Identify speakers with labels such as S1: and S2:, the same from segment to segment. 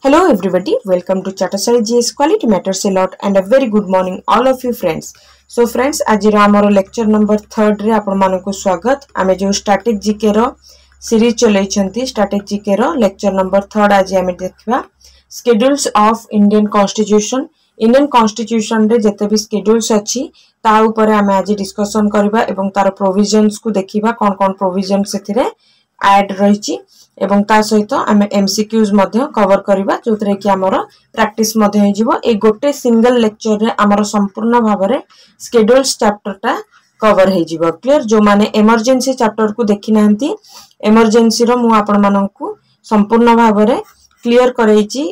S1: Hello everybody, welcome to Chatasari GS Quality Matters a Lot and a very good morning all of you friends. So friends, आज आमर lecture number 3 रे आपण मानको स्वागत. आमे जो स्टैटिक जीके रो series चलैछंती static GK रो lecture number 3 आज आमे देखबा schedules of Indian constitution. Indian constitution रे जते भी शेड्यूल्स अछि ता ऊपर आमे आज डिस्कशन करबा एवं तार प्रोविजंस को देखिबा कोन प्रोविजन सेथिरे ऐड रहिछि एवं ता सहित आमे एमसीक्यूज मध्ये कवर करबा जोतरे कि हमर प्रैक्टिस मध्ये हो जिवो. ए गोटे सिंगल लेक्चर रे हमर संपूर्ण भाबरे शेड्यूल्स चैप्टर टा कवर हो जिवो. क्लियर. जो माने इमरजेंसी चैप्टर को देखि नाहंती इमरजेंसी रो मु आपण माननकु संपूर्ण भाबरे क्लियर करैछि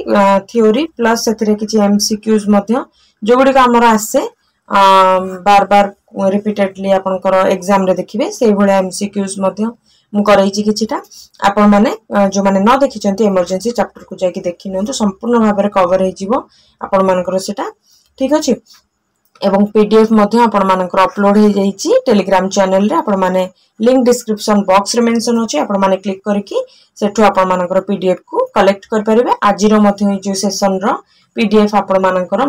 S1: थ्योरी प्लस सेतरे किछि एमसीक्यूज मध्ये जो गुडी का हमर आसे बार बार रिपीटेडली आपनकर एग्जाम रे देखिबे सेही भले एमसीक्यूज मध्ये मु करैछि किछिटा आपण माने जो माने न देखिचंती इमरजेंसी चैप्टर को जाके देखि नंतु संपूर्ण भाबरे कवर हे जिवो आपण मानकर सेटा. ठीक अछि. एवं पीडीएफ मध्ये आपण मानकर अपलोड हे जाईछि टेलीग्राम चैनल रे. आपण माने लिंक डिस्क्रिप्शन बॉक्स रे मेंशन होछि. आपण माने क्लिक करके सेठु आपण मानकर पीडीएफ को कलेक्ट कर परिबे. आजिरो मध्ये जो सेशन रो पीडीएफ आपण मानकर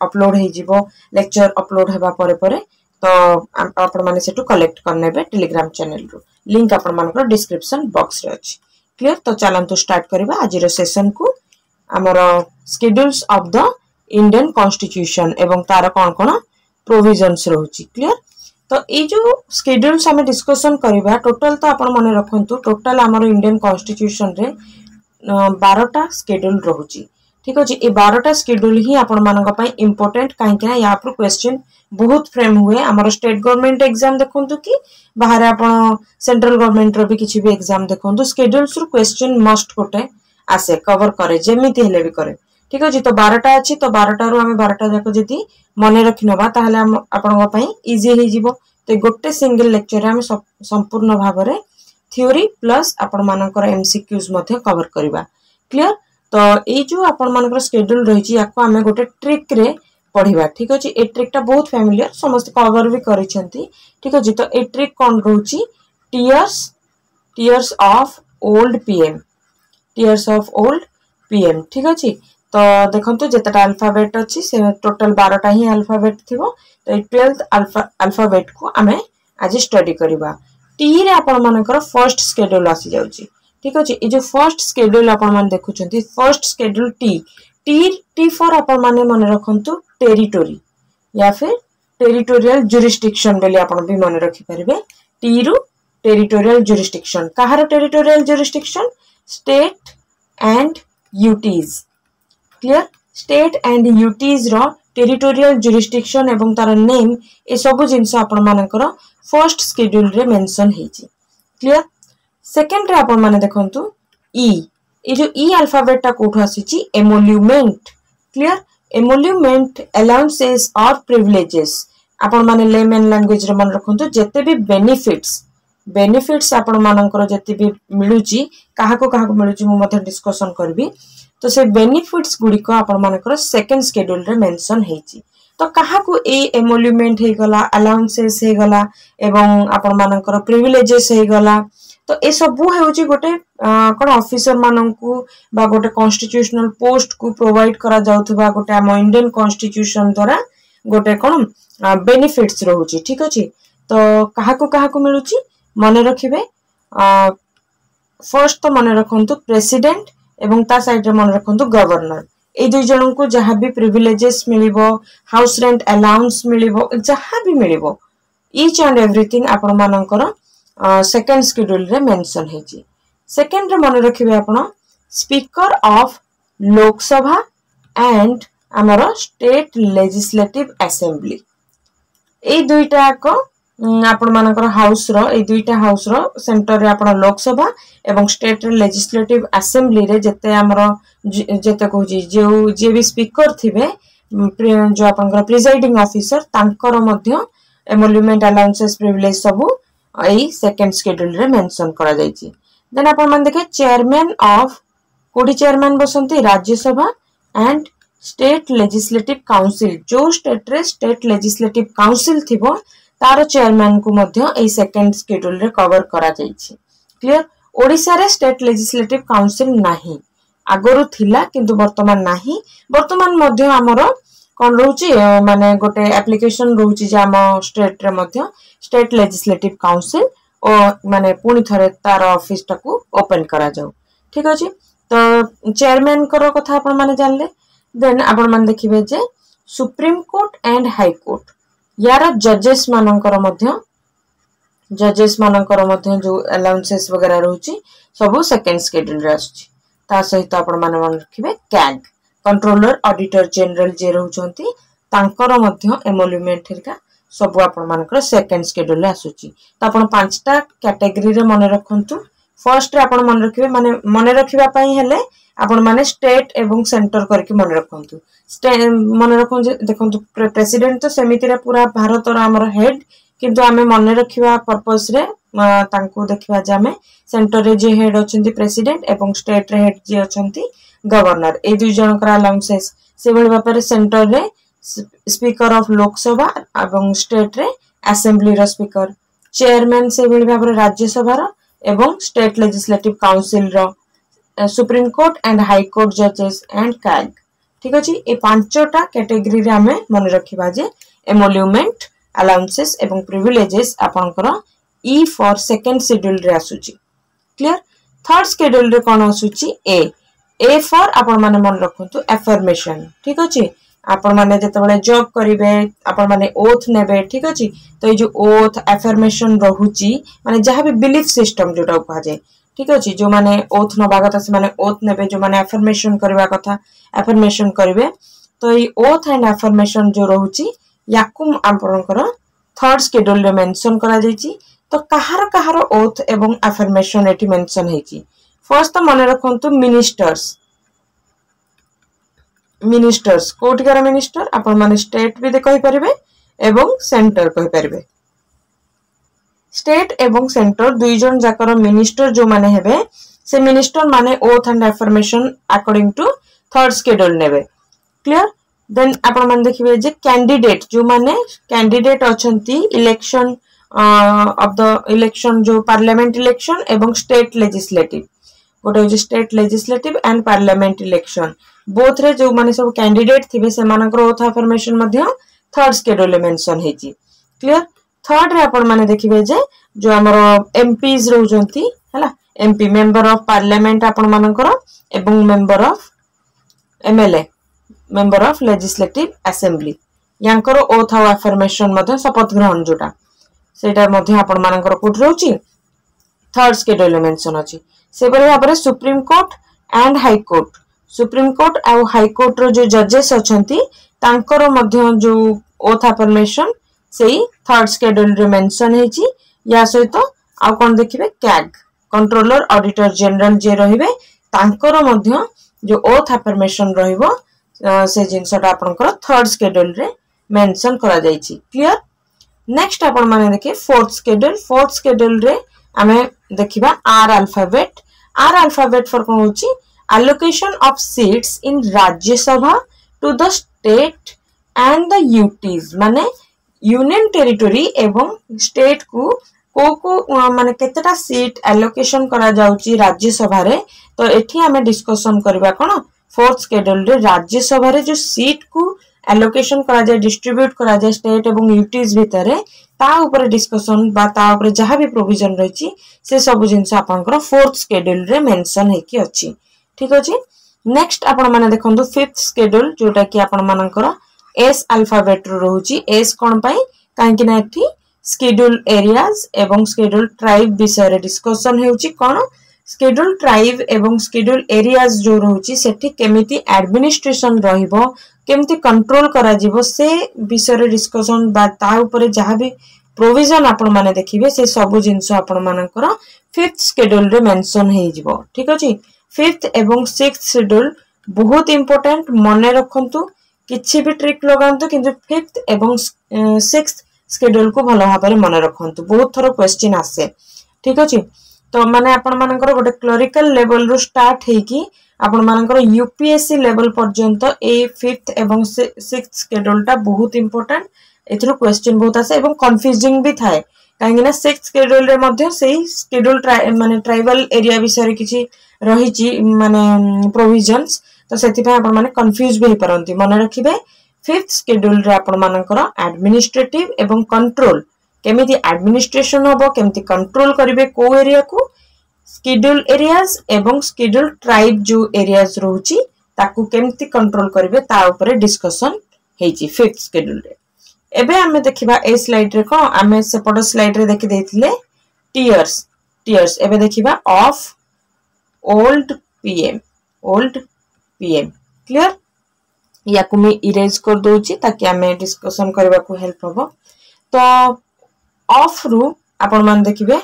S1: अपलोड हे जिवो लेक्चर अपलोड हेबा परे परे तो आपण माने सेठु कलेक्ट करनेबे टेलीग्राम चैनल रो. लिंक आपण मानकर डिस्क्रिप्शन बॉक्स रे अछि. क्लियर. तो चलंतु स्टार्ट करबा आजिरो सेशन को. हमरो schedules of the Indian constitution एवं तार कोन कोन प्रोविजंस रहउची. क्लियर. तो ए जो शेड्यूल्स हमें डिस्कशन करबा टोटल तो आपण माने रखंतु टोटल हमरो इंडियन कॉन्स्टिट्यूशन रे 12टा शेड्यूल रहउची. ठीक अछि. ए 12टा शेड्यूल ही आपण मानक पय इंपोर्टेंट काहे कि या पर क्वेश्चन बहुत फ्रेम हुए. हमरो स्टेट गवर्नमेंट एग्जाम देखंतु कि बाहर आपण सेंट्रल गवर्नमेंट रो भी किछि भी एग्जाम देखंतु शेड्यूल्स रो क्वेश्चन मस्ट कोटे आसे कवर करे जेमिति हेले भी करे. ठीक अछि. तो 12टा अछि तो 12टा रो हमें 12टा जाको जदी मने रखिनबा ताहले हम आपण पय इजी हे जिवो. तो गोटे सिंगल लेक्चर हम संपूर्ण भाबरे थ्योरी प्लस आपण मानकर एमसीक्यूज मध्ये कवर करबा. क्लियर. तो ए जो आपण मानकर शेड्यूल रहिछि याको हमें गोटे ट्रिक रे पढ़िबा. ठीक अछि. ए ट्रिक टा बहुत फैमिलियर समस्त कवर भी करिसेंती. ठीक अछि. तो ए ट्रिक कोन रहउछि टीयर्स ऑफ ओल्ड पीएम ठीक अछि. तो देखंतु जेतटा अल्फाबेट अछि से टोटल 12टा ही अल्फाबेट थिबो. तो 12th अल्फाबेट को हमें आज स्टडी करबा. टी रे आपण मानकर फर्स्ट शेड्यूल आसी जाउछि. ठीक अछि. ए जो फर्स्ट शेड्यूल आपण मान देखुचंती फर्स्ट शेड्यूल टी फॉर आपण माने मन रखंतु टेरिटोरी या फिर टेरिटोरियल जुरिस्डिक्शन बेले आपण भी मन रखि परिबे. टी रु टेरिटोरियल जुरिस्डिक्शन कहार territorial jurisdiction state and UTs. Clear. State and UTs रो टेरिटोरियल जुरिस्डिक्शन एवं तार नेम ए सब जिंस आपण मानकर फर्स्ट शेड्यूल रे मेंशन हेछि. क्लियर. सेकंड रे आपण माने देखंतु ई ए जो ई अल्फाबेट ता कोठो आसीछि एमोल्यूमेंट. क्लियर. एमोल्यूमेंट अलाउंसेस और प्रिविलेजेस आपण माने लेमन लैंग्वेज रे मन रखंतु जते भी बेनिफिट्स आपण मानकर जते भी मिलुची काहाको मिलुची मु मध्ये डिस्कशन करबी. तो से बेनिफिट्स गुडी को आपण मानकर सेकंड शेड्यूल रे मेंशन हेछि. तो काहाको ए एमोल्यूमेंट हे गला अलाउंसेस हे गला एवं आपण मानकर प्रिविलेजेस हे गला. तो ए सब हेउची गोटे कोन ऑफिसर माननकु बा गोटे कॉन्स्टिट्यूशनल पोस्ट को प्रोवाइड करा जाउथबा गोटे हम इंडियन कॉन्स्टिट्यूशन द्वारा गोटे कोन बेनिफिट्स रहउची. ठीक अछि. तो काहाको मिलुची मने रखिबे. फर्स्ट तो मने रखंतु प्रेसिडेंट एवं ता साइड रे मन रखंतु गवर्नर. ए दुई जणन को जहा भी प्रिविलेजेस मिलिबो हाउस रेंट अलाउंस मिलिबो जहा भी मिलिबो ईच एंड एवरीथिंग आपण मानकर सेकंड शेड्यूल रे मेंशन हेछि. सेकंड रे मन रखिबे आपण स्पीकर ऑफ लोकसभा एंड हमर स्टेट लेजिस्लेटिव असेंबली. ए दुईटा को आपण मानकर हाउस रो ए दुईटा हाउस रो सेंटर रे आपण लोकसभा एवं स्टेट लेजिस्लेटिव असेंबली रे जते हमर जते कहूजी जो जे भी स्पीकर थिबे जो आपनकर प्रिजाइडिंग ऑफिसर तांकर मध्य एमोल्यूमेंट अलाउंसेस प्रिविलेज सब एई सेकंड शेड्यूल रे मेंशन करा जाईची. देन आपण मान देखे चेयरमैन ऑफ कोडी chairman Basanti Rajya Sabha and state legislative council जो स्टेट रे स्टेट लेजिस्लेटिव काउंसिल थिबो तार चेयरमैन को मध्य एई सेकंड शेड्यूल रे कवर करा जाईची. क्लियर. ओडिसा रे स्टेट लेजिस्लेटिव काउंसिल नाही आगरु थिला किंतु वर्तमान नाही वर्तमान मध्य हमरो कोन रहउची माने गोटे एप्लीकेशन रहउची जे हम स्टेट रे मध्य स्टेट लेजिस्लेटिव काउंसिल ओ माने पुनी थरे तार ऑफिस टाकू ओपन करा जाऊ ठीक अछि तो चेयरमैन करो कथा आपण माने जानले देन आपण माने देखिबे जे Supreme Court and High Court यार जजेस मानकर मध्य जो अलाउंसेस वगैरह रहउची सब सेकंड शेड्यूल रे आछी ता सहित आपण माने मन रखिबे कैग कंट्रोलर ऑडिटर जनरल जे रहउचंती तांकर मध्य एमोल्यूमेंट हेरका सब आपण मानकर सेकंड शेड्यूल रे आछी त आपण पांचटा कैटेगरी रे मन रखंतु फर्स्ट रे आपण मन रखिबे माने मन रखिबा पई हेले आपण माने स्टेट एवं सेंटर करके मन रखंतु मन रखन देखंतु प्रेसिडेंट तो सेमिति रे पूरा भारत रो हमर हेड किंतु आमे मन रखिबा पर्पस रे तांको देखिबा जे आमे सेंटर रे जे हेड अछंती प्रेसिडेंट एवं स्टेट रे हेड जे अछंती गवर्नर ए दुई जन करा अलाउंसेस से बळी बापर सेंटर रे स्पीकर ऑफ लोकसभा एवं स्टेट रे असेंबली रो स्पीकर चेयरमैन से बळी बापर राज्यसभा रो एवं स्टेट लेजिस्लेटिव काउंसिल रो Supreme Court and High Court जजेस एंड कैग ठीक अछि ए पांचटा कैटेगरी रे हमें मन रखिबा जे एमोल्यूमेंट अलाउंसेस एवं प्रिविलेजेस आपनकर ई फॉर सेकंड शेड्यूल रे आसुची क्लियर थर्ड शेड्यूल रे कोन आसुची ए फॉर आपण माने मन रखंतु अफर्मेशन ठीक अछि आपण माने जते बेले जॉब करिवे आपण माने ओथ नेबे ठीक अछि तो ए जो ओथ अफर्मेशन रहूची माने जहां भी बिलीफ सिस्टम जोटा कहा जाय ठीक अछि जो माने ओथ नबा कथा से माने ओथ नेबे जो माने अफर्मेशन करबा कथा अफर्मेशन करिवे तो ए ओथ एंड अफर्मेशन जो रहूची याकुम आपनकर थर्ड शेड्यूल रे मेंशन करा जायची तो कहार ओथ एवं अफर्मेशन एटी मेंशन हेची फर्स्ट तो मन रखंतु मिनिस्टर्स कोटिकार मिनिस्टर आपण माने स्टेट भी कहि परिबे एवं सेंटर कहि परिबे स्टेट एवं सेंटर दुई जन जाकर मिनिस्टर जो माने हेबे से मिनिस्टर माने oath and affirmation according to third schedule नेबे क्लियर देन आपण माने देखिबे जे कैंडिडेट जो माने कैंडिडेट अछंती इलेक्शन ऑफ द इलेक्शन जो पार्लियामेंट इलेक्शन एवं स्टेट लेजिस्लेटिव गोटे जो state legislative and parliament election both रे जो माने सब कैंडिडेट थिबे से मानकर ओथ अफर्मेशन मध्य थर्ड शेड्यूल रे मेंशन हेची क्लियर थर्ड रे आपण माने देखिबे जे जो हमरो एमपीज रहउजंती हला एमपी मेंबर ऑफ पार्लियामेंट आपण मानकर एवं member of MLA member of legislative assembly यांकर ओथ अफर्मेशन मध्य शपथ ग्रहण जोटा सेटा मध्य आपण मानकर कोट रहउची थर्ड शेड्यूल रे मेंशन अछि से बरे बारे Supreme Court and High Court और हाई कोर्ट रो जो जजेस अछंती तांकर मध्य जो ओथ अफर्मेशन सेही थर्ड शेड्यूल रे मेंशन हेची या सहित आ कोन देखिबे कैग कंट्रोलर ऑडिटर जनरल जे रहिबे तांकर मध्य जो ओथ अफर्मेशन रहिबो से जिनसटा आपनकर थर्ड शेड्यूल रे मेंशन करा जायची क्लियर नेक्स्ट आपण माने देखि फोर्थ शेड्यूल रे हमें देखिबा आर अल्फाबेट फॉर कोन होची allocation of seats in Rajya Sabha to the state and the UTs माने यूनियन टेरिटोरी एवं स्टेट को माने केतेटा सीट एलोकेशन करा जाउची राज्य सभा रे तो एठी हमें डिस्कशन करबा कोन फोर्थ शेड्यूल रे राज्य सभा रे जो सीट को एलोकेशन करा जाय डिस्ट्रीब्यूट करा जाय स्टेट एवं यूटीज भितरे ता ऊपर डिस्कशन बा ता ऊपर जहां भी प्रोविजन रहिची से सब जिंस आपनकर फोर्थ शेड्यूल रे मेंशन हेकी अछि ठीक अछि नेक्स्ट आपण माने देखंतु फिफ्थ शेड्यूल जोटा कि आपण मानकर एस अल्फाबेट रो रहउची एस कोन पई काहे कि ना एठी शेड्यूल एरियाज एवं शेड्यूल ट्राइब विषय रे डिस्कशन हेउची कोन शेड्यूल ट्राइब एवं शेड्यूल एरियाज जो रहउची सेठी केमिति एडमिनिस्ट्रेशन रहिबो केमिति कंट्रोल करा जिवो से विषय रे डिस्कशन बा ता ऊपर जहां भी प्रोविजन आपण माने देखिबे से सब जिंस आपण मानकर फिफ्थ शेड्यूल रे मेंशन हेइ जिवो ठीक अछि फिफ्थ एवं सिक्स्थ शेड्यूल बहुत इंपोर्टेंट मने रखंतु किछि भी ट्रिक लगांतु किंतु फिफ्थ एवं सिक्स्थ शेड्यूल को भलो भाबरे मने रखंतु बहुत थरो क्वेश्चन आसे ठीक अछि तो माने आपण मानकर गोटे क्लरिकल लेवल रो स्टार्ट हेइ कि आपण मानकर यूपीएससी लेवल पर्यंत ए फिफ्थ एवं सिक्स्थ शेड्यूल टा बहुत इंपोर्टेंट एथरो क्वेश्चन बहुत आसे एवं कंफ्यूजिंग भी थाए कहीं ना 6th शेड्यूल रे मध्य सेही शेड्यूल माने ट्राइबल एरिया विषय किछि रहिछि माने प्रोविजंस तो सेति पे आपण माने कंफ्यूज भी परंती मन रखिबे 5th शेड्यूल रे आपण मानकर एडमिनिस्ट्रेटिव एवं कंट्रोल केमिति एडमिनिस्ट्रेशन होबो केमिति कंट्रोल करिवे को एरिया को शेड्यूल एरियाज एवं शेड्यूल ट्राइब जो एरियाज रहउची ताकू केमिति कंट्रोल करिवे ता ऊपर डिस्कशन हेची 5th शेड्यूल रे एबे हमें देखिबा ए स्लाइड रे को हमें सेपड स्लाइड रे देखि देथिले टीयर्स एबे देखिबा ऑफ ओल्ड पीएम क्लियर या को मैं इरेज कर दोची ताकि हमें डिस्कशन करबा को हेल्प होबो तो ऑफ रु आपण मान देखिबे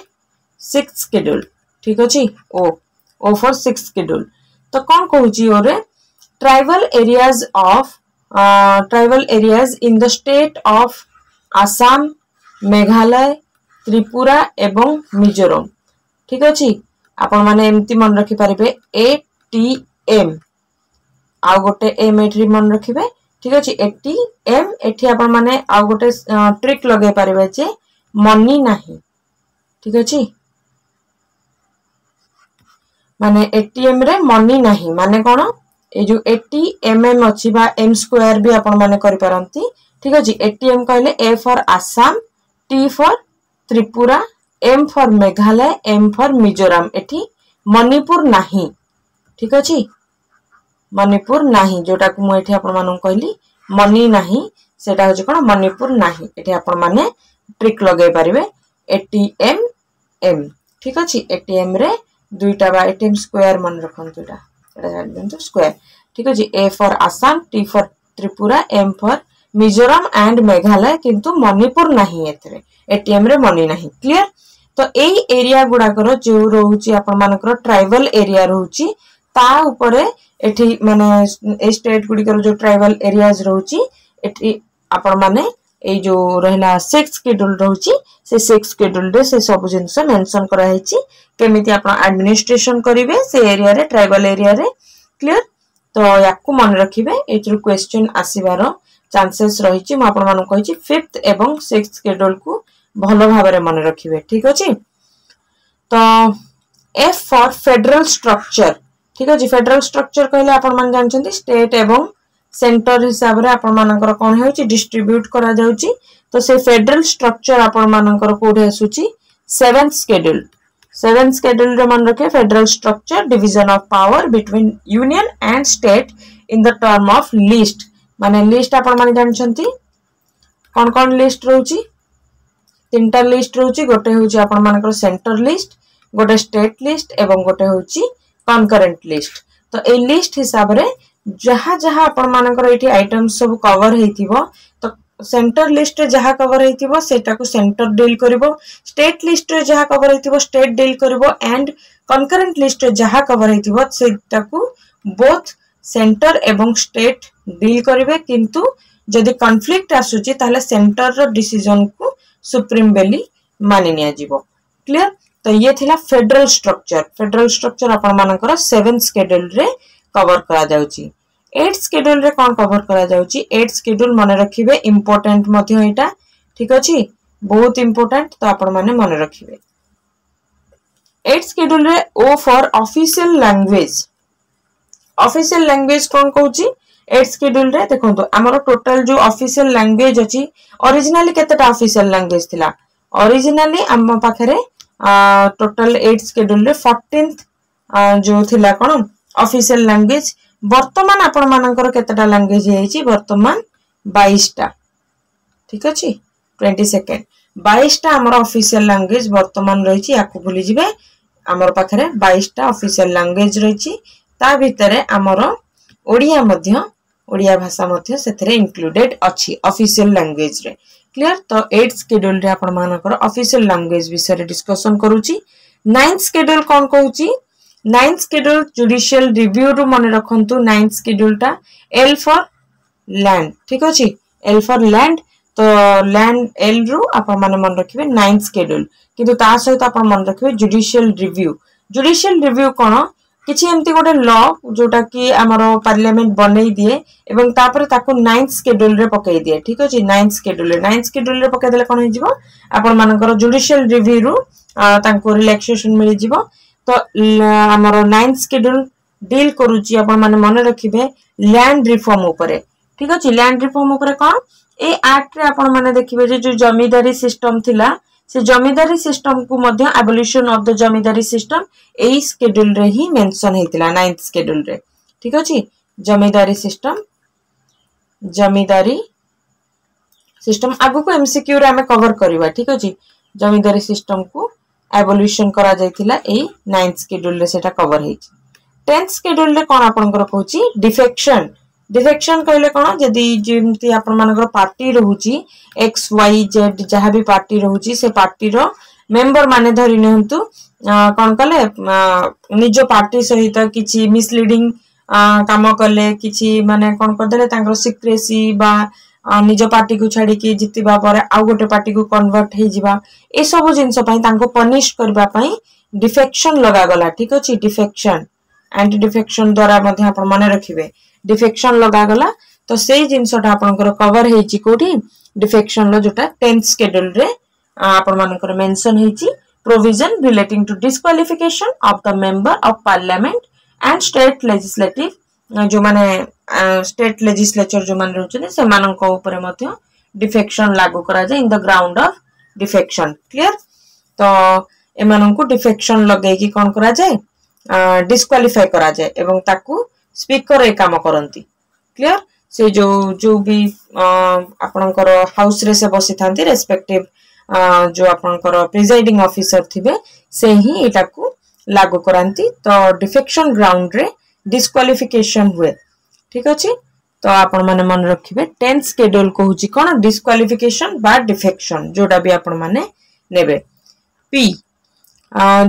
S1: 6th शेड्यूल ठीक अछि ओ फॉर 6th शेड्यूल तो कोन कहूची ओरे tribal areas in the state of Assam Meghalaya Tripura एवं मिजोरम ठीक अछि आपण माने एम्ति मन रखि परिबे एटीएम आ गोटे एम एठी मन रखिबे ठीक अछि एटीएम एठी आपण माने आ गोटे ट्रिक लगे परिबे जे मनी नाही ठीक अछि माने एटीएम रे मनी नाही माने कोन ए जो 80 mm अछि बा m स्क्वायर भी आपण माने करि परंती ठीक अछि एटीएम कहले A for Assam T for Tripura M for Meghalaya M for Mizoram एठी मणिपुर नाही ठीक अछि मणिपुर नाही जोटा को मु एठी आपण मानु कहली मनी नाही सेटा होजे कोन मणिपुर नाही एठी आपण माने ट्रिक लगे परिबे एटीएम एम ठीक अछि एटीएम रे दुईटा बा एटीएम स्क्वायर मन रखन दुईटा एटा जान देंतो स्क्वायर ठीक अछि A for Assam T for Tripura M for Mizoram and Meghalaya किंतु मणिपुर नाही एथरे एटीएम रे मनी नाही क्लियर तो एई एरिया गुडा करो जो रहउची आपण मानकर ट्राइबल एरिया रहउची ता ऊपरे एठी माने ए स्टेट गुडी करो जो ट्राइबल एरियाज रहउची एठी आपण माने ए जो रहला 6th शेड्यूल रहउची से 6th शेड्यूल रे से सब जिंस मेंशन करा हेची केमिति आपण एडमिनिस्ट्रेशन करिवे से एरिया रे ट्राइबल एरिया रे क्लियर तो याकू मन रखिबे एथरु क्वेश्चन आसीबार चांसेस रहिची म आपण मानु कहिची 5th एवं 6th शेड्यूल को भलो भाबरे मन रखिबे ठीक अछि तो एफ फॉर फेडरल स्ट्रक्चर ठीक अछि फेडरल स्ट्रक्चर कहले आपण मान जानछन्ती स्टेट एवं सेंटर हिसाब रे आपण मानकर कोन हेउची डिस्ट्रीब्यूट करा जाउची तो से फेडरल स्ट्रक्चर आपण मानकर कोडे आसुची 7th शेड्यूल रे मन रखे federal structure division of power between union and state in the term of list माने लिस्ट आपण माने जानछन्ती कोन लिस्ट रहउची तीनटा लिस्ट रहउची गोटे होउची आपण मानकर सेंटर लिस्ट गोटे स्टेट लिस्ट एवं गोटे होउची कनकरेंट लिस्ट तो ए लिस्ट हिसाब रे जहा जहा आपण मानकर एठी आइटम सब कवर हेतिबो तो सेंटर लिस्ट रे जहा कवर हेतिबो सेटा को सेंटर डील करबो स्टेट लिस्ट रे जहा कवर हेतिबो स्टेट डील करबो एंड कनकरेंट लिस्ट रे जहा कवर हेतिबो सेटा को बोथ सेंटर एवं स्टेट डील करिवे किंतु जदि कॉन्फ्लिक्ट आसुची ताले सेंटर रो डिसीजन को सुप्रीम बेली मानि निया जीवो क्लियर तो ये थिला फेडरल स्ट्रक्चर आपण मानकर 7th शेड्यूल रे कवर करा जाउची 8th शेड्यूल रे कोन कवर करा जाउची 8th शेड्यूल माने रखिबे इंपोर्टेंट मध्य एटा ठीक अछि बहुत इंपोर्टेंट तो आपण माने माने रखिबे 8th शेड्यूल रे ओ फॉर ऑफिशियल लैंग्वेज कोन कहूची 8th शेड्यूल रे देखंतो हमरो टोटल जो ऑफिशियल लैंग्वेज अछि ओरिजिनली केतेटा ऑफिशियल लैंग्वेज थिला ओरिजिनली हम पाखरे टोटल 8th शेड्यूल रे 14th जो थिला कोन ऑफिशियल लैंग्वेज वर्तमान आपण मानकर केतेटा लैंग्वेज हेची वर्तमान 22 टा ठीक अछि 22nd 22 टा हमर ऑफिशियल लैंग्वेज वर्तमान रहिची याकू भूली जिवे हमर पाखरे 22 टा ऑफिशियल लैंग्वेज रहिची ता भितरे हमर ओडिया भाषा मध्य सेथरे इंक्लूडेड अछि ऑफिशियल लैंग्वेज रे क्लियर तो 8th शेड्यूल रे आपण मानकर ऑफिशियल लैंग्वेज विषय रे डिस्कशन करूची 9th शेड्यूल कोन कहूची 9th शेड्यूल जुडिशियल रिव्यू रु मन रखंतु 9th शेड्यूल टा एल फॉर लैंड ठीक अछि एल फॉर लैंड तो लैंड एल रु आपण माने मन रखिबे 9th शेड्यूल किंतु ता सहित आपण मन रखिबे जुडिशियल रिव्यू कोन किछि एमती गोटे लॉ जोटा कि हमरो पार्लियामेंट बनई दिए एवं तापर ताको 9th शेड्यूल रे पकई दिए ठीक अछि 9th शेड्यूल रे पकई देले कोन हे जिवो आपण मानकर जुडिशियल रिव्यू रु तांको रिलैक्सेशन मिल जिवो तो हमरो 9th शेड्यूल डील करूची आपण माने मन रखिबे लैंड रिफॉर्म ऊपर ठीक अछि लैंड रिफॉर्म ऊपर कोन ए एक्ट रे आपण माने देखिबे जे जो जमींदारी सिस्टम थिला से जमींदारी सिस्टम को मध्य abolition of the zamindari system एई शेड्यूल रे ही मेंशन हेतिला 9th शेड्यूल रे ठीक अछि जमींदारी सिस्टम आगु को एमसीक्यू रे हमें कवर करबा ठीक अछि जमींदारी सिस्टम को एबोलिशन करा जायतिला एई 9th शेड्यूल रे सेटा कवर हेछि 10th शेड्यूल रे कोन आपनकर कहूची डिफेक्शन कहले कोन जदी जेमती आपन मानकर पार्टी रहूची एक्स वाई जेड जहां भी पार्टी रहूची से पार्टी रो मेंबर माने धरि नहंतु कोन कले निज पार्टी सहित किछि मिसलीडिंग काम कले किछि माने कोन कर देले तांकर सिक्रेसी बा निज पार्टी को छाडी कि जितिबा पर आ गोटे पार्टी को कन्वर्ट हे जिबा ए सब जिंस पई तांको पनिश करबा पई डिफेक्शन लगा गला ठीक अछि डिफेक्शन एंटी डिफेक्शन द्वारा मध्ये आपण माने रखिबे डिफेक्शन लगा गला तो सेई जिंसटा आपनकर कवर हेची कोठी डिफेक्शन लो जोटा 10th शेड्यूल रे आपण मानकर मेंशन हेची provision relating to disqualification of the member of parliament and state legislative जो माने स्टेट लेजिस्लेचर जो माने रहउछने से माननको ऊपर मध्ये डिफेक्शन लागू करा जाय in the ground of defection clear तो एमाननको डिफेक्शन लगै कि कोन करा जाय डिस्क्वालिफाई करा जाय एवं ताकू स्पीकर ए काम करंती क्लियर से जो भी आपनकर हाउस रे से बसी थांती रेस्पेक्टिव जो आपनकर प्रिजाइडिंग ऑफिसर थिबे से ही एटा को लागू करांती तो डिफेक्शन ग्राउंड रे डिस्क्वालिफिकेशन हुए ठीक अछि तो आपण माने मन रखिबे 10th शेड्यूल कहूची कोन डिस्क्वालिफिकेशन बा डिफेक्शन जोटा भी आपण माने नेबे पी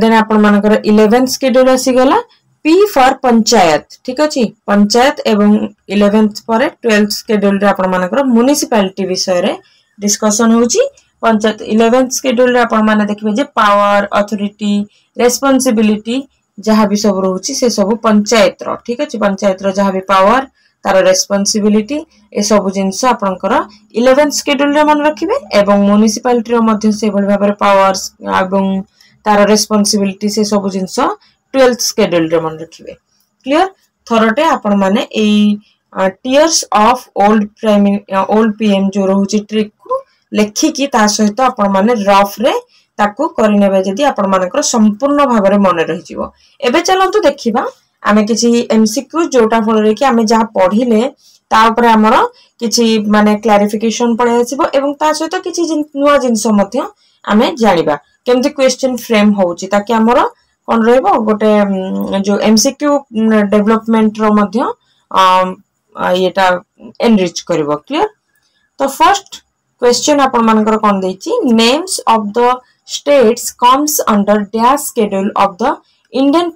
S1: देन आपण मानकर 11th शेड्यूल आसी गला P फॉर पंचायत ठीक अछि पंचायत एवं 11th पर 12th शेड्यूल रे आपण मानकर म्युनिसिपैलिटी विषय रे डिस्कशन होची पंचायत 11th शेड्यूल रे आपण माने देखिबे जे पावर अथॉरिटी रेस्पोंसिबिलिटी जहां भी सब रहउची से सब पंचायत रो ठीक अछि पंचायत रो जहां भी पावर तार रेस्पोंसिबिलिटी ए सब जिंस आपनकर 11th शेड्यूल रे मन रखिबे एवं म्युनिसिपैलिटी रो मध्य से बळ भाबरे पावर्स एवं तार रेस्पोंसिबिलिटी से सब जिंस 12th शेड्यूल रे मन रखिबे क्लियर थरटे आपण माने एई टीयर्स ऑफ ओल्ड पीएम जो रहउची ट्रिक को लेखि की ता सहित आपण माने रफ रे ताकू करि नेबे जदी आपण मानकर संपूर्ण भाव रे मन रहि जिवो एबे चलंतु देखिबा आमे किछि एमसीक्यू जोटा फल रे कि आमे जहा पढिले ता ऊपर हमर किछि माने क्लैरिफिकेशन पळे आसीबो एवं ता सहित किछि नुवा जिंस मध्य आमे जानिबा केमति क्वेश्चन फ्रेम होउची ताकि हमर कोन रहबो गोटे जो एमसीक्यू डेवलपमेंट रो मध्य एटा एनरिच करबो क्लियर तो फर्स्ट क्वेश्चन आपण मानकर कोन देछि names of the states comes under dash schedule of the Indian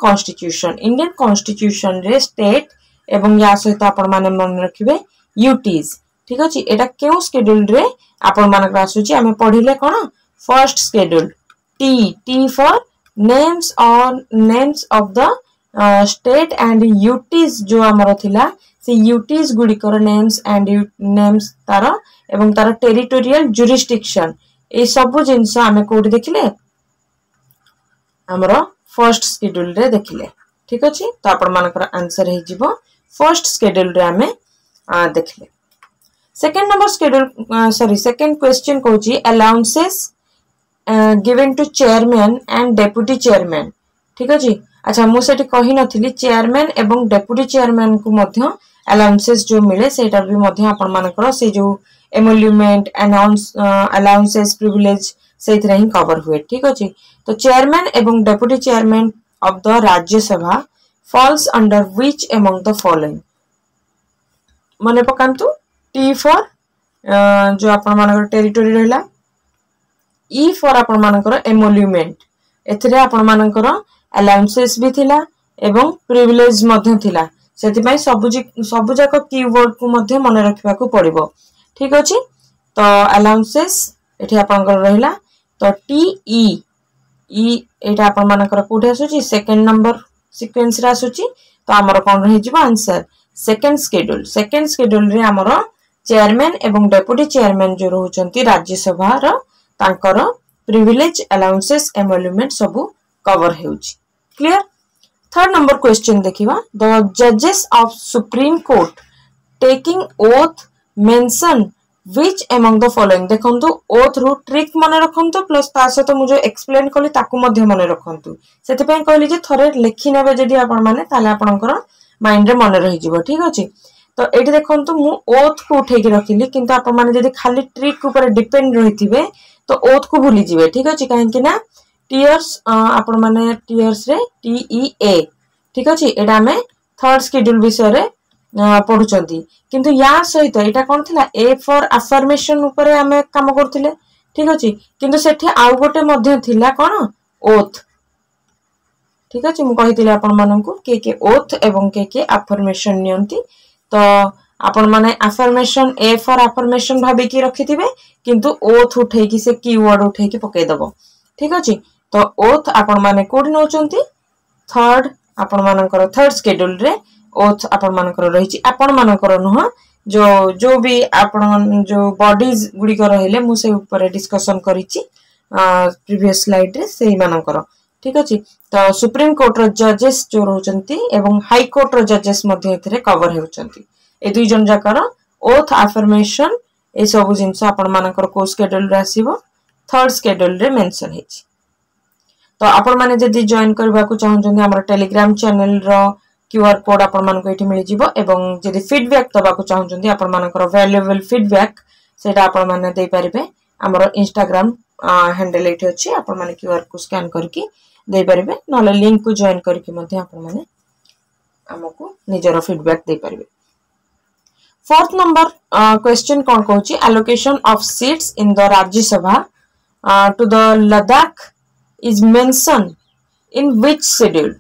S1: constitution रे स्टेट एवं या सहित आपण माने मन रखिबे यूटीज ठीक अछि एटा केउ शेड्यूल रे आपण मानकर आसुची हमें पढिले कोन फर्स्ट शेड्यूल टी for names of the state and UTs जो हमरो थिला से UTs गुडिकर names तारो एवं तारो टेरिटोरियल जुरिस्डिक्शन ए सब जिंस हमें कोड देखिले हमरो फर्स्ट शेड्यूल रे देखिले ठीक अछि तो आपण मानकर आंसर हे जिवो फर्स्ट शेड्यूल रे हमें देखिले second question Kochi allowances given to chairman and deputy chairman ठीक अछि अच्छा मु सेठी कहि नथिली चेयरमैन एवं डेप्यूटी चेयरमैन को मध्य अलाउंसेस जो मिले सेटा भी मध्य आपण मानकर से जो एमोल्यूमेंट अलाउंसेस प्रिविलेज सेथरे ही कवर हुए ठीक अछि तो चेयरमैन एवं डेप्यूटी चेयरमैन ऑफ द राज्य सभा falls under which among the following मने पकांतु टी फॉर जो आपण मानकर टेरिटोरी रहला ई फॉर आपण मानकर एमोल्यूमेंट एथरे आपण मानकर अलाउंसेस भी थिला एवं प्रिविलेज मध्य थिला सेति पई सब जाक कीवर्ड को मध्य मन रखिबा को पड़िबो ठीक अछि तो अलाउंसेस एठी आपनकर रहिला तो टी ई एटा आपण मानकर कोठी आसुची सेकंड नंबर सीक्वेंस रे आसुची तो हमर कोन रहि जिवो आंसर सेकंड शेड्यूल रे हमर चेयरमैन एवं डेप्यूटी चेयरमैन जो रहउचंती राज्यसभा रो तांकर प्रिविलेज अलाउंसेस एमोल्यूमेंट सब कवर हेउची क्लियर। थर्ड नंबर क्वेश्चन देखिवा द जजेस of Supreme Court taking oath mention which among the following देखंतु ओथ रु ट्रिक मने रखंतु प्लस ता सहित मु जो एक्सप्लेन कली ताकू मध्ये मने रखंतु सेते पय कहली जे थरे लेखि नेबे जदी आपण माने ताले आपनकर माइंड रे मने रहि जिवो ठीक अछि। तो एठी देखंतु मु ओथ को उठे के रखिली किंतु आपण माने जदी खाली ट्रिक ऊपर डिपेंड रहिथिबे तो ओथ को भूली जिवे ठीक अछि काहे कि ना टीयर्स आपण माने टीयर्स रे TEA ठीक अछि एडा में थर्ड शेड्यूल विषय रे पढुचंती किंतु या सहित एटा कोन थिला ए फॉर अफर्मेशन ऊपर हमें काम करथिले ठीक अछि किंतु सेठी आउ गोटे मध्ये थिला कोन ओथ ठीक अछि मु कहितिले आपण माननकु के ओथ एवं के अफर्मेशन नियंती तो आपण माने अफर्मेशन ए फॉर अफर्मेशन भाबी की रखिथिबे किंतु ओथ उठै की से कीवर्ड उठै की पकै दबो ठीक अछि। तो ओथ आपण माने कोड नउचंती थर्ड आपण मानकर थर्ड शेड्यूल रे ओथ आपण मानकर रहिची आपण मानकर नुह जो जो भी आपण जो बॉडीज गुडी कर रहले मु से ऊपर डिस्कशन करिची प्रीवियस स्लाइड रे सेही मानकर ठीक अछि। तो सुप्रीम कोर्ट रो जजेस जो रहउचंती एवं हाई कोर्ट रो जजेस मध्ये एथरे कवर हेउचंती ए दुई जन जाकर ओथ अफर्मेशन ए सब जिंस आपण मानकर को शेड्यूल रे आसीबो थर्ड शेड्यूल रे मेंशन हेची। तो आपण माने जदी जॉइन करबा को चाहउचंती हमर टेलीग्राम चैनल रो क्यूआर कोड आपण मानको एठी मिलि जिवो एवं जदी फीडबैक दबा को चाहउचंती आपण मानकर वैल्यूएबल फीडबैक सेटा आपण माने दे परिबे हमर इंस्टाग्राम हैंडल एठी अछि आपण माने क्यूआर को स्कैन करके दे परिबे नले लिंक को जॉइन करके मध्ये आपण माने हमको निजरो फीडबैक दे परिबे। फोर्थ नंबर क्वेश्चन कोन कहउची allocation of seats in the Rajya Sabha to the Ladakh is mention in which schedule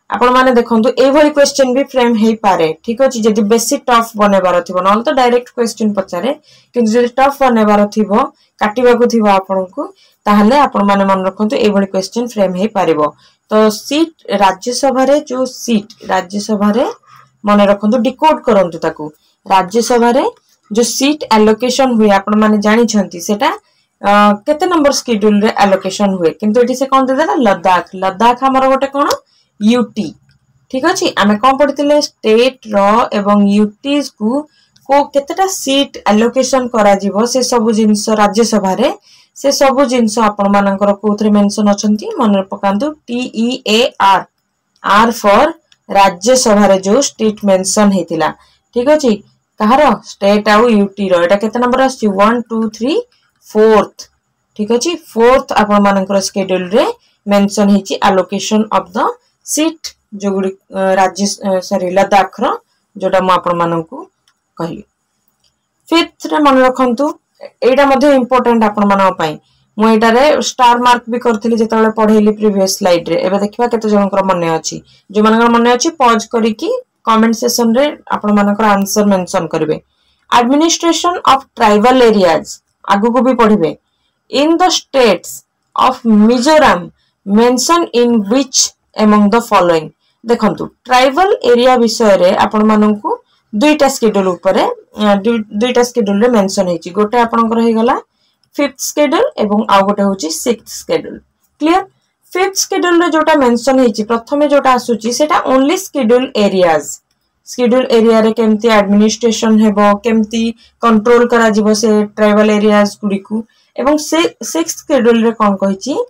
S1: आपण माने देखंतु ए भली क्वेश्चन भी फ्रेम हेई पारे ठीक अछि जदी बेसी टफ बनेबार थिबो न तो डायरेक्ट क्वेश्चन पचारे किंतु जदी टफ बनेबार थिबो काटिबा को थिबो आपण को ताहले आपण माने मन रखंतु ए भली क्वेश्चन फ्रेम हेई पारिबो। तो सीट राज्यसभा रे जो सीट राज्यसभा रे मन रखंतु डिकोड करंतु ताकू राज्यसभा रे जो सीट एलोकेशन हुए आपण माने जानि छंती सेटा केते नंबर शेड्यूल रे एलोकेशन हुए किंतु एठी से कोन दे देला लद्दाख हमर गोटे कोन यूटी ठीक अछि आमे कोन पढितिले स्टेट रो एवं यूटीज को केतेटा सीट एलोकेशन करा जिवो से सब जिंस राज्यसभा रे से सब जिंस आपण मानकर कोथरे मेंशन अछंती मन पकांतु TEAR आर फॉर राज्यसभा रे जो स्टेट मेंशन हेतिला ठीक अछि कहारो स्टेट आउ यूटी रो एटा केते नंबर आछि 1 2 3 फोर्थ ठीक अछि फोर्थ आपण मानकर शेड्यूल रे मेंशन हेची एलोकेशन ऑफ द सीट जो गुडी राज्य सॉरी लद्दाख रो जोटा म आपण माननकु कहली। फिफ्थ रे मन रखंतु एटा मध्ये इंपोर्टेंट आपण मानन पई मु एटा रे स्टार मार्क भी करथिली जेतले पढेली प्रीवियस स्लाइड रे एबे देखिबा केते जनकर मने अछि जो मानकर मने अछि पॉज करी की कमेंट सेक्शन रे आपण मानकर आंसर मेंशन करबे। एडमिनिस्ट्रेशन ऑफ ट्राइबल एरियाज आगु को भी पढिबे in the states of Mizoram mention in which among the following देखंतु ट्राइबल एरिया विषय रे आपण माननकु दुईटा शेड्यूल ऊपर दुईटा शेड्यूल रे मेंशन हेची गोटे आपनकर हे गला फिफ्थ शेड्यूल एवं आ गोटे होची sixth schedule clear. Fifth schedule रे जोटा मेंशन हेची प्रथमे जोटा आसुची सेटा ओनली शेड्यूल एरिया रे केमती एडमिनिस्ट्रेशन हेबो केमती कंट्रोल करा जिवो से ट्राइबल एरियाज गुडी को एवं से सिक्स्थ शेड्यूल रे कोन कहिची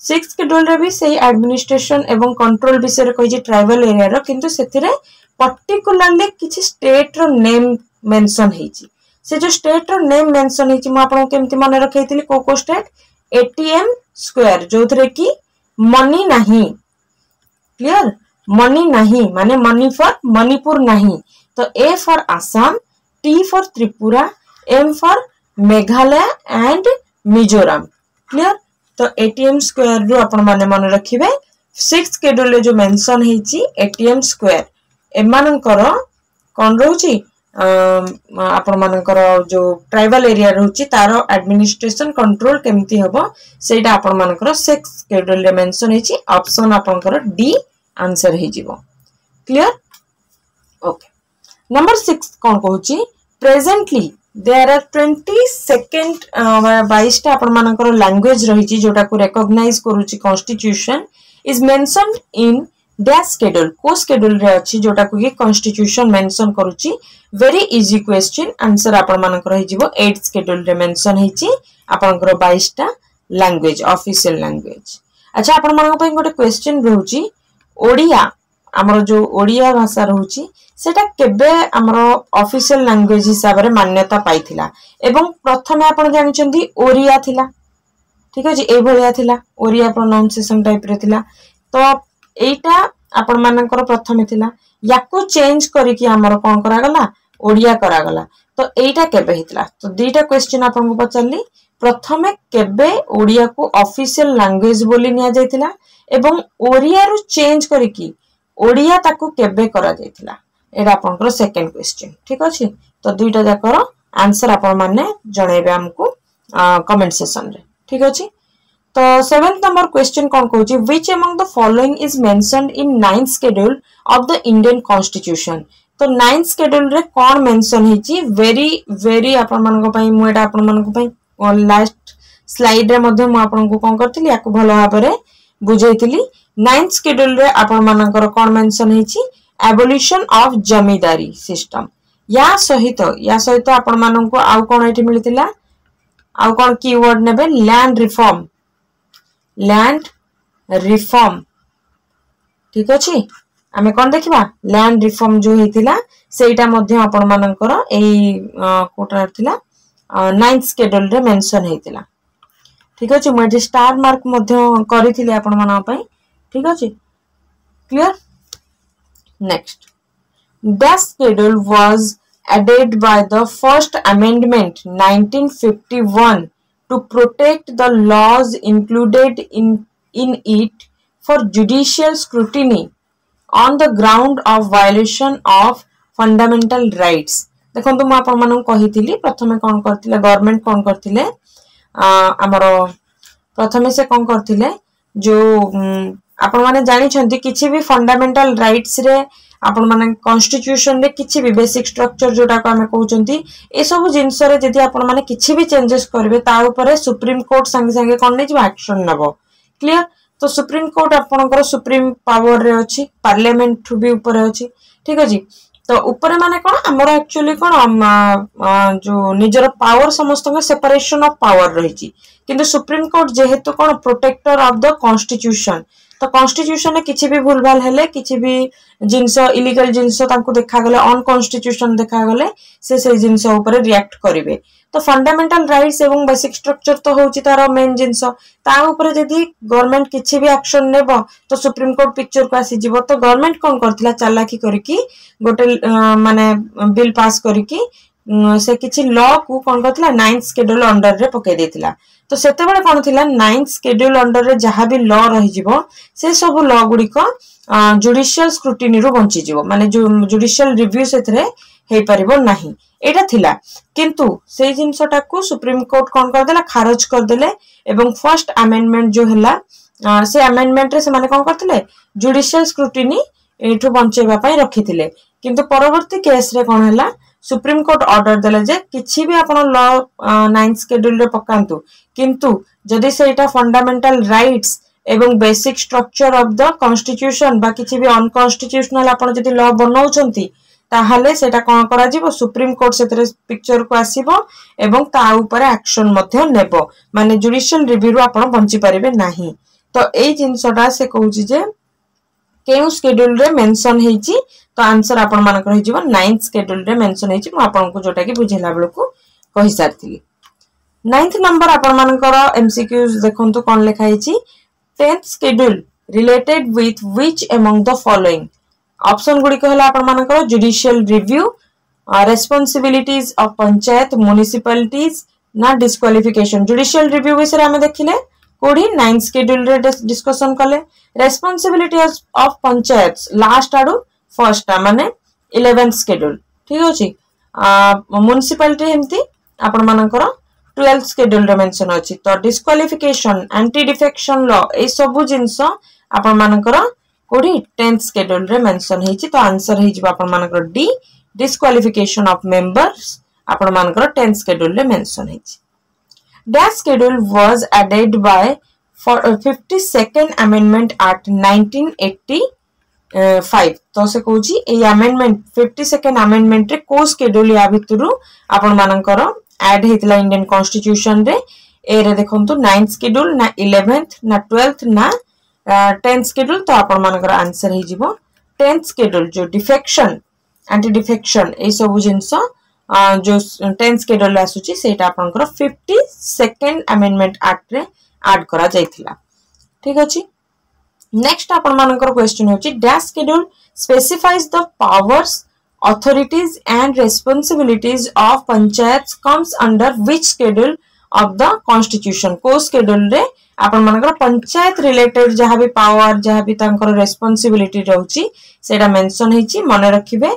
S1: सिक्स्थ शेड्यूल रे भी सही एडमिनिस्ट्रेशन एवं कंट्रोल विषय रे कहिची ट्राइबल एरिया रो किंतु सेथिरे पर्टिकुलरली किछि स्टेट रो नेम मेंशन हेची से जो स्टेट रो नेम मेंशन हेची म आपन केमती माने रखैतिली को स्टेट ATM स्क्वायर जोथरे की मनी नाही क्लियर मनी नाही माने मनी फॉर मणिपुर नाही तो A for Assam T for Tripura M for Meghalaya and Mizoram clear. तो ATM स्क्वायर रो आपण माने मन रखिबे सिक्स्थ शेड्यूल रे जो मेंशन हेची ATM स्क्वायर एमानकर कोन रहउची आपण मानकर जो ट्राइबल एरिया रहउची तारो एडमिनिस्ट्रेशन कंट्रोल केमती हबो सेटा आपण मानकर सिक्स्थ शेड्यूल रे मेंशन हेची ऑप्शन आपनकर D आंसर हे जीवो क्लियर ओके नंबर 6 कोन कहूची प्रेजेंटली देयर आर 22nd 22 टा आपण मानकर लैंग्वेज रही जोटा को रिकॉग्नाइज करूची constitution is mentioned in dash schedule को शेड्यूल रे अछि जोटा को ये कॉन्स्टिट्यूशन मेंशन करूची वेरी इजी क्वेश्चन आंसर आपण मानकर हे जीवो 8 शेड्यूल रे मेंशन हेची आपनकर 22 टा लैंग्वेज ऑफिशियल लैंग्वेज अच्छा आपण मानक पई गोटे क्वेश्चन रहउची ओडिया हमर जो ओडिया भाषा रहउची सेटा केबे हमर ऑफिशियल लैंग्वेज हिसाब रे मान्यता पाइथिला एवं प्रथमे आपण जानिचंदी ओरिया थिला ठीक अछि ए भलिया थिला ओरिया प्रोनाउंसिएशन टाइप रे थिला तो एटा आपण मानकर प्रथमे थिला याकू चेंज करी कि हमर कोन करा गला ओडिया करा गला तो एटा केबे हितला तो दीटा क्वेश्चन आपण को पचारली प्रथमे केबे ओडिया को ऑफिशियल लैंग्वेज बोली निया जायतिला एवं ओरिया रु चेंज करी कि ओडिया ताकू केबे करा जायतिला एटा आपनकर सेकंड क्वेश्चन ठीक अछि तो दुईटा जाकर आंसर आपण माने जणेबे हमको कमेंट सेक्शन रे ठीक अछि तो 7th नंबर क्वेश्चन कोन कहूची which among the following is mentioned in 9th schedule of the Indian constitution तो 9th शेड्यूल रे कोन मेंशन हिची वेरी वेरी आपण मानको पई मु एटा आपण मानको पई लास्ट स्लाइड रे मध्ये मु आपण को कोन करथिली याकू भलो भाबरे बुझैतिली 9th शेड्यूल रे आपण मानकर कोन मेंशन हिची एबोलिशन ऑफ जमींदारी सिस्टम या सहित आपण माननको आउ कोन एठी मिलितिला आउ कोन कीवर्ड नेबे लैंड रिफॉर्म ठीक अछि आमे कोन देखिबा लैंड रिफॉर्म जो हेतिला सेटा मध्ये आपण मानकर एई कोटा थिला 9th शेड्यूल रे मेंशन हेतिला ठीक अछि म जे स्टार मार्क मध्ये करिथिले आपण मानन पई ठीक अछि clear next that schedule was added by the first amendment 1951 to protect the laws included in it for judicial scrutiny on the ground of violation of fundamental rights देखो मु आपण मानन कहिथिली प्रथमे कोन करथिले गवर्नमेंट कोन करथिले हमरो प्रथमे से कोन करथिले जो आपण माने जानि छंती किछि भी फंडामेंटल राइट्स रे आपण माने कॉन्स्टिट्यूशन रे किछि भी बेसिक स्ट्रक्चर जोटा को हमें कहउचंती ए सब जिंस रे जदी आपण माने किछि भी चेंजेस करबे ता ऊपर सुप्रीम कोर्ट संगे संगे कोन नै जो एक्शन नबो क्लियर तो सुप्रीम कोर्ट आपनकर सुप्रीम पावर रे अछि पार्लियामेंट भी ऊपर अछि ठीक अछि तो ऊपर माने कोन हमर एक्चुअली कोन जो निजर पावर समस्त सेपरेशन ऑफ पावर रहिछि किंतु सुप्रीम कोर्ट जेहेतु कोन प्रोटेक्टर ऑफ द कॉन्स्टिट्यूशन तो कॉन्स्टिट्यूशन ने किछि भी भूल भाल हेले किछि भी जिंस इलीगल जिंस तांको देखा गले अनकॉन्स्टिट्यूशन देखा गले से जिंस ऊपर रिएक्ट करिवे तो फंडामेंटल राइट्स एवं बेसिक स्ट्रक्चर तो होउची तार मेन जिंस ता ऊपर जदी गवर्नमेंट किछि भी एक्शन नेबो तो सुप्रीम कोर्ट पिक्चर को आसी जिवो तो गवर्नमेंट कोन करथिला चालाकी करिकी गोटे माने बिल पास करिकी से किछि लॉ को कोन करथिला 9th शेड्यूल अंडर रे पके देथिला तो सेते बेले कोन थिला 9th शेड्यूल अंडर रे जहा भी लॉ रहि जिवो से सब लॉ गुडी को जुडिशियल स्क्रूटिनी रो बंची जिवो माने जो जुडिशियल रिव्यू सेथरे हे परिबो नाही एटा थिला किंतु से जिंसटा को सुप्रीम कोर्ट कोन कर देला खारज कर देले एवं फर्स्ट अमेंडमेंट जो हला से अमेंडमेंट रे से माने कोन करथिले जुडिशियल स्क्रूटिनी एठो बंचेबा पई रखिथिले किंतु परवर्ती केस रे कोन हला सुप्रीम कोर्ट ऑर्डर देले जे किछि भी आपण लॉ 9th शेड्यूल रे पकांतु किंतु जदि सेटा फंडामेंटल राइट्स एवं basic structure of the constitution बा किछि भी अनकॉन्स्टिट्यूशनल आपण जदि लॉ बनाउछंती ताहाले सेटा कोन करा जिवो सुप्रीम कोर्ट सेतरे पिक्चर को आसीबो एवं ता ऊपर एक्शन मध्ये नेबो माने जुडिशियल रिव्यू रो आपण बंची परिबे नाही तो एई जिंसटा से कहूची जे केउ शेड्यूल रे मेंशन हेची तो आंसर आपण मानकर हे जीवन 9th शेड्यूल रे मेंशन हेची म आपण को जोटा कि बुझेला बेल को कहि सारथिली 9th नंबर आपण मानकर एमसीक्यूज देखंतु कोन लेखा हेची 10th schedule related with which among the following option गुडी कहला आपण मानकर judicial review responsibilities of panchayat municipalities ना डिस्क्वालिफिकेशन जुडिशियल रिव्यू विषय हमें देखिले कोडी 9th शेड्यूल रे डिस्कशन कले रेस्पोंसिबिलिटी ऑफ पंचायत लास्ट आडू फर्स्ट माने 11th शेड्यूल ठीक अछि म्युनिसिपैलिटी हेमती आपण मानकर 12th शेड्यूल रे मेंशन अछि तो डिस्क्वालिफिकेशन एंटी डिफेक्शन लॉ ए सब जिंस आपण मानकर कोडी 10th शेड्यूल रे मेंशन हेछि तो आंसर हे जिबा आपण मानकर डी डिस्क्वालिफिकेशन ऑफ मेंबर्स आपण मानकर 10th शेड्यूल रे मेंशन हेछि dash schedule was added by 52nd amendment act 1985 तो से कहूची ए अमेंडमेंट 52nd अमेंडमेंट रे को शेड्यूल या भितरु आपण मानकर ऐड हेतला इंडियन कॉन्स्टिट्यूशन रे ए रे देखंतु 9th शेड्यूल ना 11th ना 12th ना 10th शेड्यूल तो आपण मानकर आंसर हे जिवो 10th शेड्यूल जो डिफेक्शन एंटी डिफेक्शन ए सब जिंस जो 10th शेड्यूल आसुची सेटा आपनकर 52nd अमेंडमेंट एक्ट रे ऐड करा जायथिला ठीक अछि नेक्स्ट आपण मानकर क्वेश्चन होची dash schedule specifies the powers authorities and responsibilities of panchayats comes under which schedule of the constitution को schedule रे आपण मानकर पंचायत रिलेटेड जहा भी पावर जहा भी तांकर रेस्पोंसिबिलिटी रहउची सेटा मेंशन हेची मने रखिबे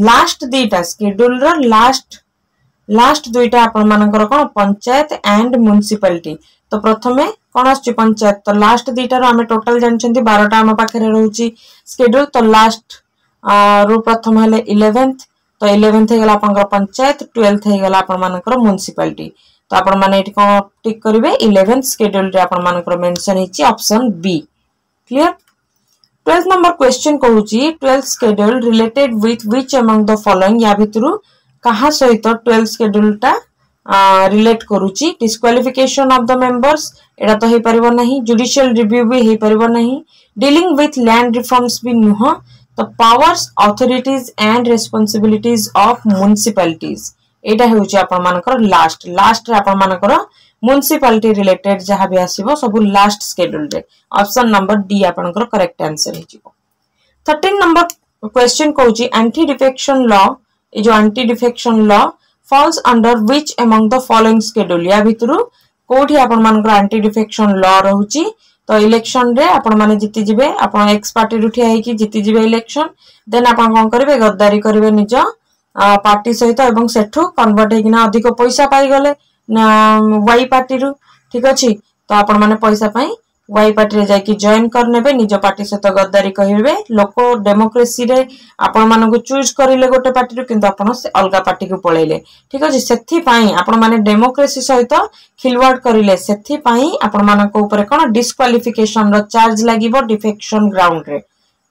S1: लास्ट दुईटा शेड्यूल रो लास्ट दुईटा आपण मानकर कोन पंचायत एंड म्युनिसिपैलिटी तो प्रथमे कोन आछी पंचायत तो लास्ट दुईटा रो हमें टोटल जानछंती 12 टा हम पाखरे रहउची शेड्यूल तो लास्ट रो प्रथम हले 11th तो 11th हे गला आपनकर पंचायत 12th हे गला आपन मानकर म्युनिसिपैलिटी तो आपण माने एठी कोन टिक करिवे 11th शेड्यूल रे आपण मानकर मेंशन हेची option B clear 12th number question कहूची 12th schedule related with which among the following या भितरु कहा सहित 12th शेड्यूल टा रिलेट करूची डिस्क्वालिफिकेशन ऑफ द मेंबर्स एडा तो हे परिबो नहीं जुडिशियल रिव्यू भी हे परिबो नहीं डीलिंग विथ लैंड रिफॉर्म्स भी नुह तो powers authorities and responsibilities of municipalities एटा हेउची आपण मानकर लास्ट रे आपण मानकर म्युनिसिपैलिटी रिलेटेड जहा भी आसीबो सब लास्ट शेड्यूल रे ऑप्शन नंबर डी आपनकर करेक्ट आंसर हेजिबो 13 नंबर क्वेश्चन कहूची एंटी डिफेक्शन लॉ ए जो anti defection law falls under which among the following schedule या भितरु कोठी आपण मानकर एंटी डिफेक्शन लॉ रहउची तो इलेक्शन रे आपण माने जीति जिवे आपण एक्स पार्टी रुठिया है कि जीति जिवे इलेक्शन देन आपण कोन करिवे गद्दारी करिवे निज पार्टी सहित एवं सेठु कन्वर्ट हे किना अधिक पैसा पाई गले वाई पार्टी रु ठीक अछि तो आपण माने पैसा पाई वाई पार्टी रे जाय कि जॉइन करनेबे निज पार्टी सहित गद्दारी कहिबे लोक डेमोक्रेसी रे आपण माने को चूज करिले गोटे पार्टी रु किंतु आपण से अलगा पार्टी को पळेले ठीक अछि सेथि पाई आपण माने डेमोक्रेसी सहित खिलवाड़ करिले सेथि पाई आपण माने को ऊपर कोन डिस्क्वालिफिकेशन रो चार्ज लागिबो डिफेक्शन ग्राउंड रे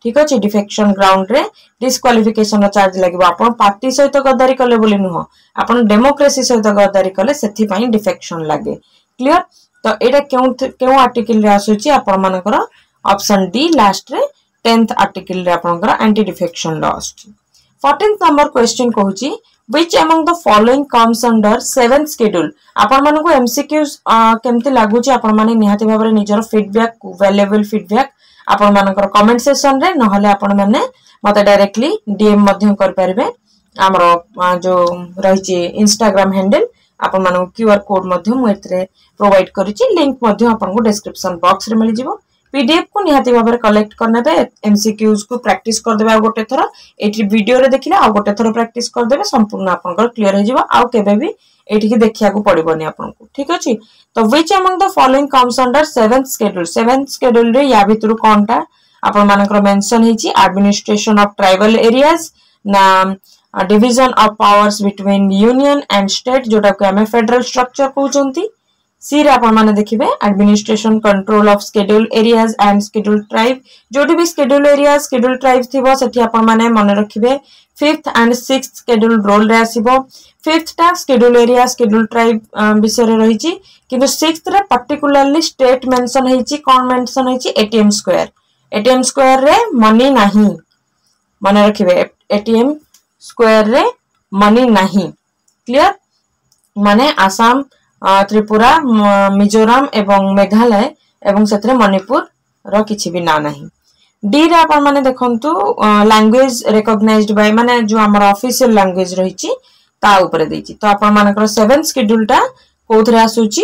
S1: ठीक अछि डिफेक्शन ग्राउंड रे डिस्क्वालिफिकेशन रो चार्ज लागिबो आपण पार्टी सहित गद्दारी करले बोली नुह आपण डेमोक्रेसी सहित गद्दारी करले सेथि पाई डिफेक्शन लागे क्लियर तो एटा केउ आर्टिकल रे आसुची आपण मानकर ऑप्शन डी लास्ट रे 10th आर्टिकल रे आपनकर एंटी डिफेक्शन लॉ आसुची 14th नंबर क्वेश्चन कहूची which among the following comes under 7th schedule आपण मानको एमसीक्यूज केमति लागुची आपण माने निहाती भाबरे निजर फीडबैक वैल्यूएबल फीडबैक आपण मानकर कमेंट सेक्शन रे नहले आपण माने मते डायरेक्टली डीएम मध्यम कर परिबे हमरो जो रहिची इंस्टाग्राम हैंडल आपण मानको क्यूआर कोड मध्यम एतरे प्रोवाइड करिछि लिंक मध्यम आपनको डिस्क्रिप्शन बॉक्स रे मिल जिवो पीडीएफ को निहाती भाबरे कलेक्ट करनेबे एमसीक्यूज को प्रैक्टिस कर देबे आ गोटे थरो एठी वीडियो रे देखिले आ गोटे थरो प्रैक्टिस कर देबे संपूर्ण आपनकर क्लियर हो जिवो आ केबे भी एठी के देखिया को पड़िबोनी आपनको ठीक अछि तो which among the following comes under 7th schedule 7th schedule रे या भितरु कोनटा आपण मानकर मेंशन हेछि एडमिनिस्ट्रेशन ऑफ ट्राइबल एरियाज ना division of powers between union and state जोटा को हमें फेडरल स्ट्रक्चर कहउचंती सी रे आपण माने देखिबे administration control of schedule areas and schedule tribe जोटी भी शेड्यूल एरियाज शेड्यूल ट्राइब थिबो सेठी आपण माने माने रखिबे 5th and 6th schedule role रे आसीबो 5th टा शेड्यूल एरिया शेड्यूल ट्राइब विषय रे रहिची किंतु 6th रे पर्टिकुलरली स्टेट मेंशन हेची कोन मेंशन हेची एटीएम स्क्वायर रे मनी नाही माने रखिबे एटीएम स्क्वायर रे मनी नाही क्लियर माने आसाम त्रिपुरा मिजोरम एवं मेघालय एवं सेतरे मणिपुर रो किछि भी ना नाही डी रे आपण माने देखंतु लैंग्वेज रिकॉग्नाइज्ड बाय माने जो हमर ऑफिशियल लैंग्वेज रहिछि ता ऊपर देछि तो आपण मानकर 7th शेड्यूल टा कोथरे आसुची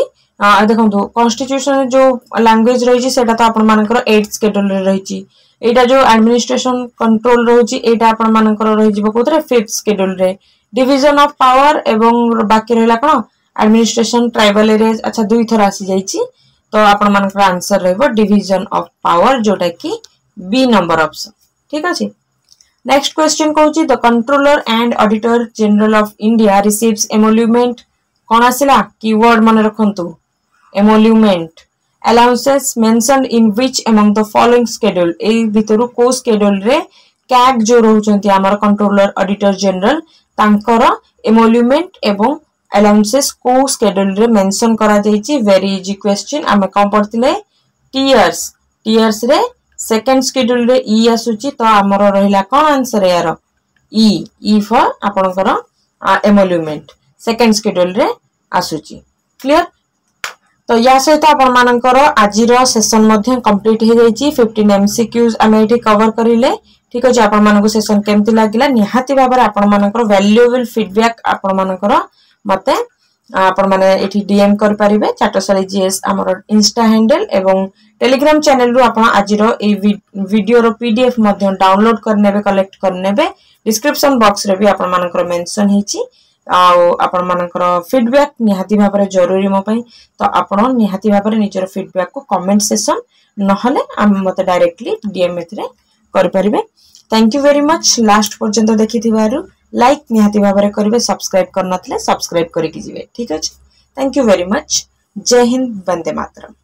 S1: देखंतु कॉन्स्टिट्यूशन जो लैंग्वेज रहिछि सेटा तो आपण मानकर 8th शेड्यूल रे रहिछि एटा जो एडमिनिस्ट्रेशन कंट्रोल रहुछि एटा आपण मानकर रहि जिवो कोथरे 5th शेड्यूल रे डिवीजन ऑफ पावर एवं बाकी रहला कोन एडमिनिस्ट्रेशन ट्राइबल एरियाज अच्छा दुई थर आसी जाइछि तो आपण मानकर आंसर रहबो डिवीजन ऑफ पावर जोटा कि बी नंबर ऑप्शन ठीक अछि। नेक्स्ट क्वेश्चन कहूची the controller and auditor general of India receives emolument कौन आसिला कीवर्ड मन रखंतु emolument allowances mentioned in which among the following schedule ए भितरु को शेड्यूल रे कैग जो रहउचंती हमर कंट्रोलर ऑडिटर जनरल तांकर एमोल्यूमेंट एवं अलाउंसेस को शेड्यूल रे मेंशन करा जाईची। वेरी इजी क्वेश्चन आमे कोन पढतिले टीयर्स रे सेकंड शेड्यूल रे ई आसुची तो हमर रहिला कोन आंसर यार ई फॉर आपनकर एमोल्यूमेंट सेकंड शेड्यूल रे आसुची क्लियर। तो या सहित आपण मानकर आज सेशन मध्य कंप्लीट हो जाइए 15 एमसीक्यूज आम ये कवर करें ठीक अच्छे आपण मानक सेशन केमती लगिला निहाती भाव में आपण मानकर वैल्यूएबल फीडबैक आपण मानकर मते आपण माने एठी डीएम कर परिबे चाटशाली जीएस हमर इंस्टा हैंडल एवं टेलीग्राम चैनल रु आपण आज ए वीडियो रो पीडीएफ मध्य डाउनलोड करनेबे कलेक्ट करनेबे डिस्क्रिप्शन बॉक्स रे भी आपण मानकर मेंशन हिची आपण मानकर फीडबैक निहाती भाव में जरूरी मो पई तो आपण निहाती भाव में निजर फीडबैक को कमेंट सेशन नहले मते डायरेक्टली डीएम रे कर परिबे। Thank you very much last पर्यंत देखि थिबारु लाइक निहाती भाव में करिवे सब्सक्राइब करनथले सब्सक्राइब करिकि जिवे ठीक अछि। Thank you very much. जय हिंद वंदे मातरम।